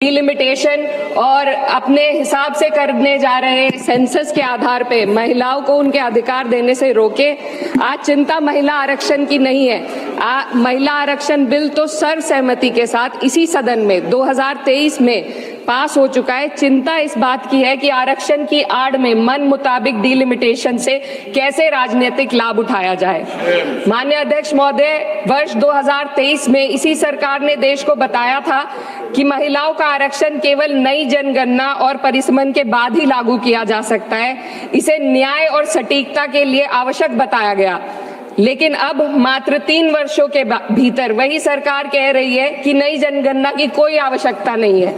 Delimitation और अपने हिसाब से करने जा रहे सेंसस के आधार पे महिलाओं को उनके अधिकार देने से रोके। आज चिंता महिला आरक्षण की नहीं है। महिला आरक्षण बिल तो सर्वसहमति के साथ इसी सदन में 2023 में पास हो चुका है। चिंता इस बात की है कि आरक्षण की आड़ में मन मुताबिक डिलिमिटेशन से कैसे राजनीतिक लाभ उठाया जाए। माननीय अध्यक्ष महोदय, वर्ष 2023 में इसी सरकार ने देश को बताया था कि महिलाओं का आरक्षण केवल नई जनगणना और परिसमन के बाद ही लागू किया जा सकता है। इसे न्याय और सटीकता के लिए आवश्यक बताया गया, लेकिन अब मात्र 3 वर्षों के भीतर वही सरकार कह रही है कि नई जनगणना की कोई आवश्यकता नहीं है।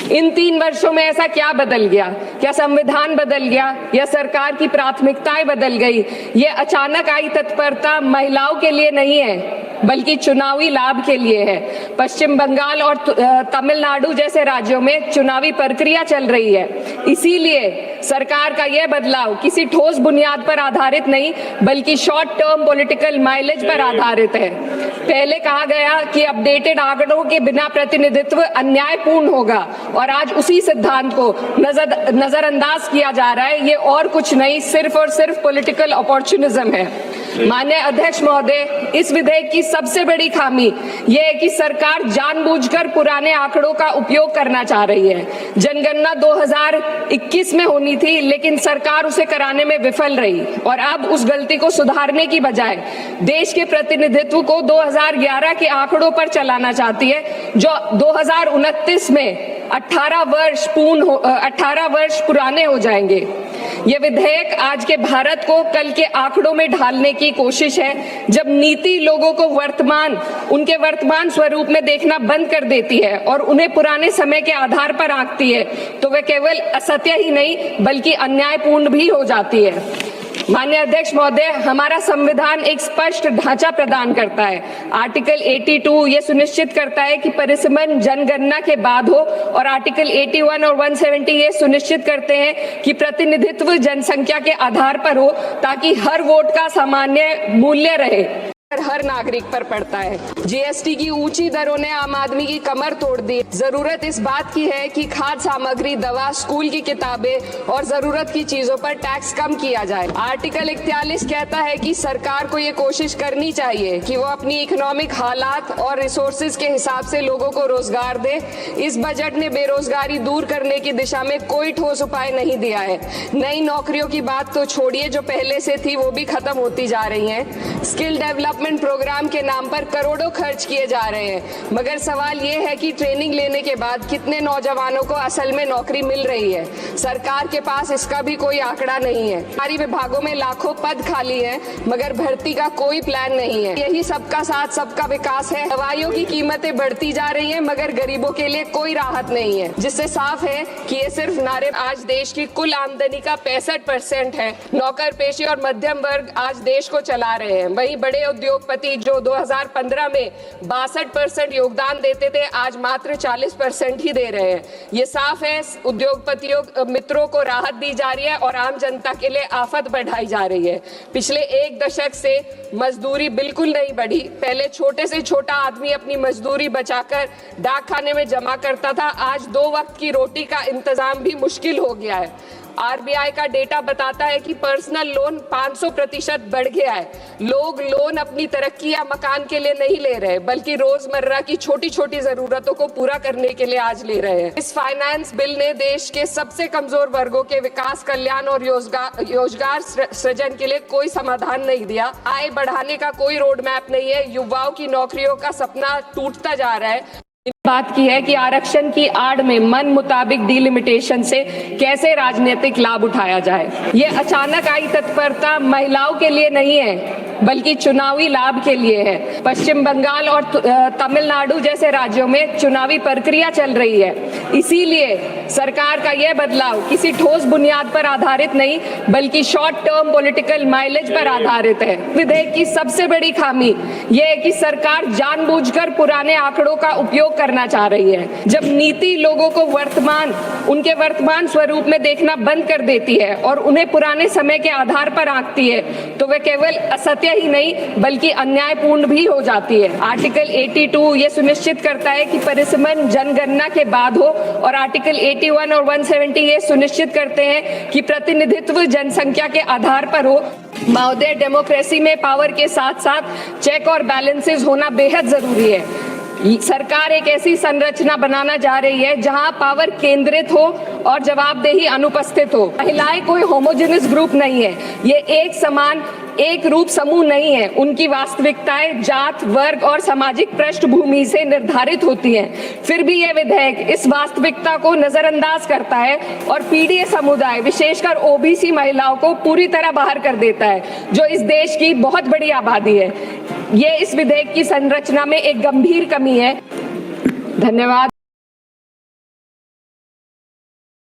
इन 3 वर्षों में ऐसा क्या बदल गया? क्या संविधान बदल गया या सरकार की प्राथमिकताएं बदल गई? ये अचानक आई तत्परता महिलाओं के लिए नहीं है, बल्कि चुनावी लाभ के लिए है। पश्चिम बंगाल और तमिलनाडु जैसे राज्यों में चुनावी प्रक्रिया चल रही है, इसीलिए सरकार का यह बदलाव किसी ठोस बुनियाद पर आधारित नहीं, बल्कि शॉर्ट टर्म पॉलिटिकल माइलेज पर आधारित है। पहले कहा गया कि अपडेटेड आंकड़ों के बिना प्रतिनिधित्व अन्यायपूर्ण होगा, और आज उसी सिद्धांत को नजरअंदाज किया जा रहा है। ये और कुछ नहीं, सिर्फ और सिर्फ पॉलिटिकल अपॉर्चुनिज्म है। माननीय अध्यक्ष महोदय, इस विधेयक की सबसे बड़ी खामी यह है कि सरकार जानबूझकर पुराने आंकड़ों का उपयोग करना चाह रही है। जनगणना 2021 में होनी थी, लेकिन सरकार उसे कराने में विफल रही, और अब उस गलती को सुधारने की बजाय देश के प्रतिनिधित्व को 2011 के आंकड़ों पर चलाना चाहती है, जो 2029 में 18 वर्ष पुराने हो जाएंगे। ये विधेयक आज के भारत को कल के आंकड़ों में ढालने की कोशिश है। जब नीति लोगों को उनके वर्तमान स्वरूप में देखना बंद कर देती है और उन्हें पुराने समय के आधार पर आंकती है, तो वह केवल असत्य ही नहीं बल्कि अन्यायपूर्ण भी हो जाती है। माननीय अध्यक्ष महोदय, हमारा संविधान एक स्पष्ट ढांचा प्रदान करता है। आर्टिकल 82 ये सुनिश्चित करता है कि परिसमन जनगणना के बाद हो, और आर्टिकल 81 और 170 ये सुनिश्चित करते हैं कि प्रतिनिधित्व जनसंख्या के आधार पर हो, ताकि हर वोट का सामान्य मूल्य रहे, हर नागरिक पर पड़ता है। जीएसटी की ऊंची दरों ने आम आदमी की कमर तोड़ दी। जरूरत इस बात की है कि खाद्य सामग्री, दवा, स्कूल की किताबें और जरूरत की चीजों पर टैक्स कम किया जाए। आर्टिकल 41 कहता है कि सरकार को ये कोशिश करनी चाहिए कि वो अपनी इकोनॉमिक हालात और रिसोर्सेज के हिसाब से लोगों को रोजगार दे। इस बजट ने बेरोजगारी दूर करने की दिशा में कोई ठोस उपाय नहीं दिया है। नई नौकरियों की बात तो छोड़िए, जो पहले से थी वो भी खत्म होती जा रही है। स्किल डेवलपमेंट प्रोग्राम के नाम पर करोड़ों खर्च किए जा रहे हैं, मगर सवाल ये है कि ट्रेनिंग लेने के बाद कितने नौजवानों को असल में नौकरी मिल रही है। सरकार के पास इसका भी कोई आंकड़ा नहीं है। सरकारी विभागों में लाखों पद खाली हैं, मगर भर्ती का कोई प्लान नहीं है। यही सबका साथ सबका विकास है। दवाइयों की कीमतें बढ़ती जा रही हैं, मगर गरीबों के लिए कोई राहत नहीं है, जिससे साफ है कि ये सिर्फ नारे। आज देश की कुल आमदनी का 65% है। नौकर पेशे और मध्यम वर्ग आज देश को चला रहे हैं। वहीं बड़े उद्योगपति जो 2015 में 62% योगदान देते थे, आज मात्र 40% ही दे रहे हैं। ये साफ है, उद्योगपतियों मित्रों को राहत दी जा रही है और आम जनता के लिए आफत बढ़ाई जा रही है। पिछले 1 दशक से मजदूरी बिल्कुल नहीं बढ़ी। पहले छोटे से छोटा आदमी अपनी मजदूरी बचाकर डाक खाने में जमा करता था, आज 2 वक्त की रोटी का इंतजाम भी मुश्किल हो गया है। आरबीआई का डेटा बताता है कि पर्सनल लोन 500% बढ़ गया है। लोग लोन अपनी तरक्की या मकान के लिए नहीं ले रहे, बल्कि रोजमर्रा की छोटी छोटी जरूरतों को पूरा करने के लिए आज ले रहे हैं। इस फाइनेंस बिल ने देश के सबसे कमजोर वर्गों के विकास, कल्याण और रोजगार सृजन के लिए कोई समाधान नहीं दिया। आय बढ़ाने का कोई रोड मैप नहीं है। युवाओं की नौकरियों का सपना टूटता जा रहा है। बात की है कि आरक्षण की आड़ में मन मुताबिक डिलिमिटेशन से कैसे राजनीतिक लाभ उठाया जाए। ये अचानक आई तत्परता महिलाओं के लिए नहीं है, बल्कि चुनावी लाभ के लिए है। पश्चिम बंगाल और तमिलनाडु जैसे राज्यों में चुनावी प्रक्रिया चल रही है, इसीलिए सरकार का यह बदलाव किसी ठोस बुनियाद पर आधारित नहीं, बल्कि शॉर्ट टर्म पॉलिटिकल माइलेज पर आधारित है। विधेयक की सबसे बड़ी खामी यह है कि सरकार जानबूझकर पुराने आंकड़ों का उपयोग करना चाह रही है। जब नीति लोगों को उनके वर्तमान स्वरूप में देखना बंद कर देती है और उन्हें पुराने समय के आधार पर आंकती है, तो वह केवल असत्य ही नहीं बल्कि अन्यायपूर्ण भी हो जाती है। आर्टिकल 82 ये सुनिश्चित करता है कि परिसमन जनगणना के बाद हो, और आर्टिकल 81 और 170 ये सुनिश्चित करते हैं कि प्रतिनिधित्व जनसंख्या के आधार पर हो। महोदय, डेमोक्रेसी में पावर के साथ साथ चेक और बैलेंसेस होना बेहद जरूरी है। सरकार एक ऐसी संरचना बनाना जा रही है जहां पावर केंद्रित हो और जवाबदेही अनुपस्थित हो। महिलाएं कोई होमोजेनियस ग्रुप नहीं है, ये एक समान एक रूप समूह नहीं है। उनकी वास्तविकताएं जात, वर्ग और सामाजिक पृष्ठभूमि से निर्धारित होती हैं। फिर भी यह विधेयक इस वास्तविकता को नजरअंदाज करता है और पीडीए समुदाय, विशेषकर ओबीसी महिलाओं को पूरी तरह बाहर कर देता है, जो इस देश की बहुत बड़ी आबादी है। ये इस विधेयक की संरचना में एक गंभीर कमी है। धन्यवाद।